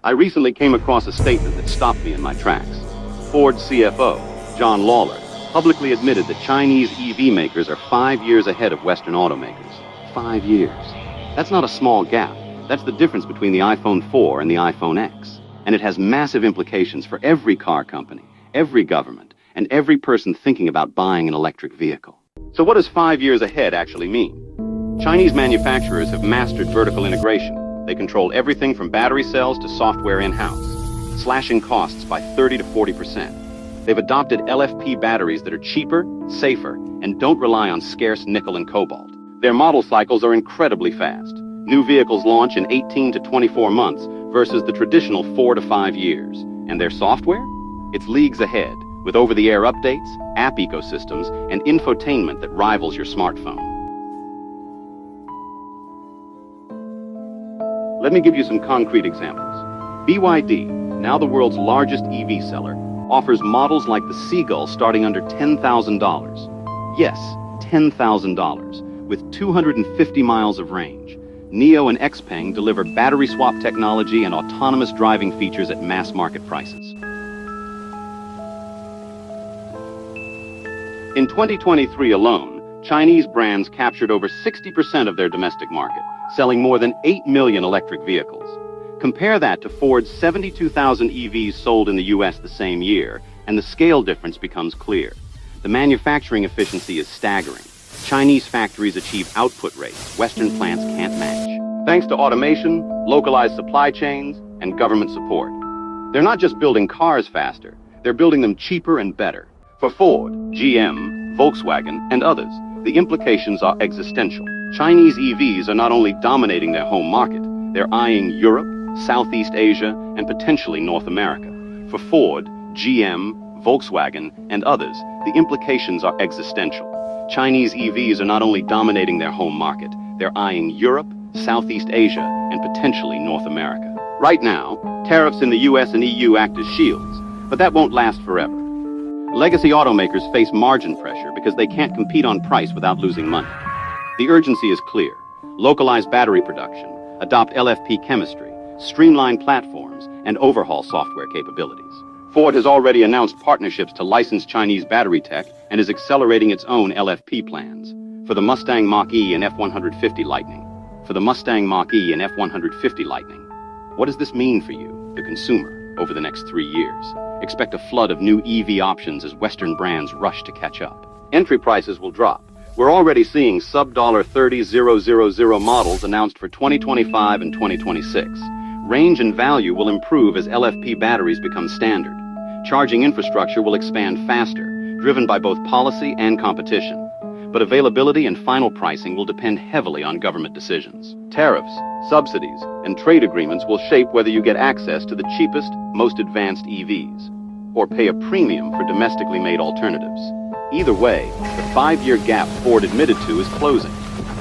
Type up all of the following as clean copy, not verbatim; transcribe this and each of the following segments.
I recently came across a statement that stopped me in my tracks. Ford CFO, John Lawler, publicly admitted that Chinese EV makers are 5 years ahead of Western automakers. 5 years. That's not a small gap. That's the difference between the iPhone 4 and the iPhone X. And it has massive implications for every car company, every government, and every person thinking about buying an electric vehicle. So what does 5 years ahead actually mean? Chinese manufacturers have mastered vertical integration. They control everything from battery cells to software in-house, slashing costs by 30 to 40%. They've adopted LFP batteries that are cheaper, safer, and don't rely on scarce nickel and cobalt. Their model cycles are incredibly fast. New vehicles launch in 18 to 24 months versus the traditional 4 to 5 years. And their software? It's leagues ahead, with over-the-air updates, app ecosystems, and infotainment that rivals your smartphone. Let me give you some concrete examples. BYD, now the world's largest EV seller, offers models like the Seagull starting under $10,000. Yes, $10,000, with 250 miles of range. NIO and XPeng deliver battery swap technology and autonomous driving features at mass market prices. In 2023 alone, Chinese brands captured over 60% of their domestic market, selling more than 8 million electric vehicles. Compare that to Ford's 72,000 EVs sold in the US the same year, and the scale difference becomes clear. The manufacturing efficiency is staggering. Chinese factories achieve output rates Western plants can't match, thanks to automation, localized supply chains, and government support. They're not just building cars faster, they're building them cheaper and better. For Ford, GM, Volkswagen, and others, the implications are existential. Chinese EVs are not only dominating their home market, they're eyeing Europe, Southeast Asia, and potentially North America. For Ford, GM, Volkswagen, and others, the implications are existential. Chinese EVs are not only dominating their home market, they're eyeing Europe, Southeast Asia, and potentially North America. Right now, tariffs in the US and EU act as shields, but that won't last forever. Legacy automakers face margin pressure because they can't compete on price without losing money. The urgency is clear. Localize battery production, adopt LFP chemistry, streamline platforms, and overhaul software capabilities. Ford has already announced partnerships to license Chinese battery tech and is accelerating its own LFP plans. For the Mustang Mach-E and F-150 Lightning. For the Mustang Mach-E and F-150 Lightning. What does this mean for you, the consumer, over the next 3 years? Expect a flood of new EV options as Western brands rush to catch up. Entry prices will drop. We're already seeing sub-$30,000 models announced for 2025 and 2026. Range and value will improve as LFP batteries become standard. Charging infrastructure will expand faster, driven by both policy and competition. But availability and final pricing will depend heavily on government decisions. Tariffs, subsidies, and trade agreements will shape whether you get access to the cheapest, most advanced EVs, or pay a premium for domestically made alternatives. Either way, the 5-year gap Ford admitted to is closing,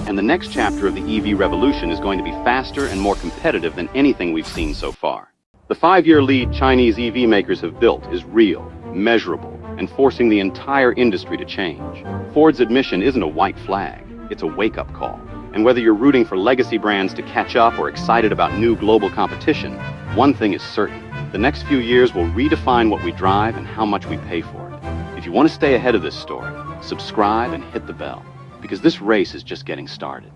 and the next chapter of the EV revolution is going to be faster and more competitive than anything we've seen so far. The 5-year lead Chinese EV makers have built is real, measurable, and forcing the entire industry to change. Ford's admission isn't a white flag, it's a wake-up call. And whether you're rooting for legacy brands to catch up or excited about new global competition, one thing is certain. The next few years will redefine what we drive and how much we pay for it. If you want to stay ahead of this story, subscribe and hit the bell, because this race is just getting started.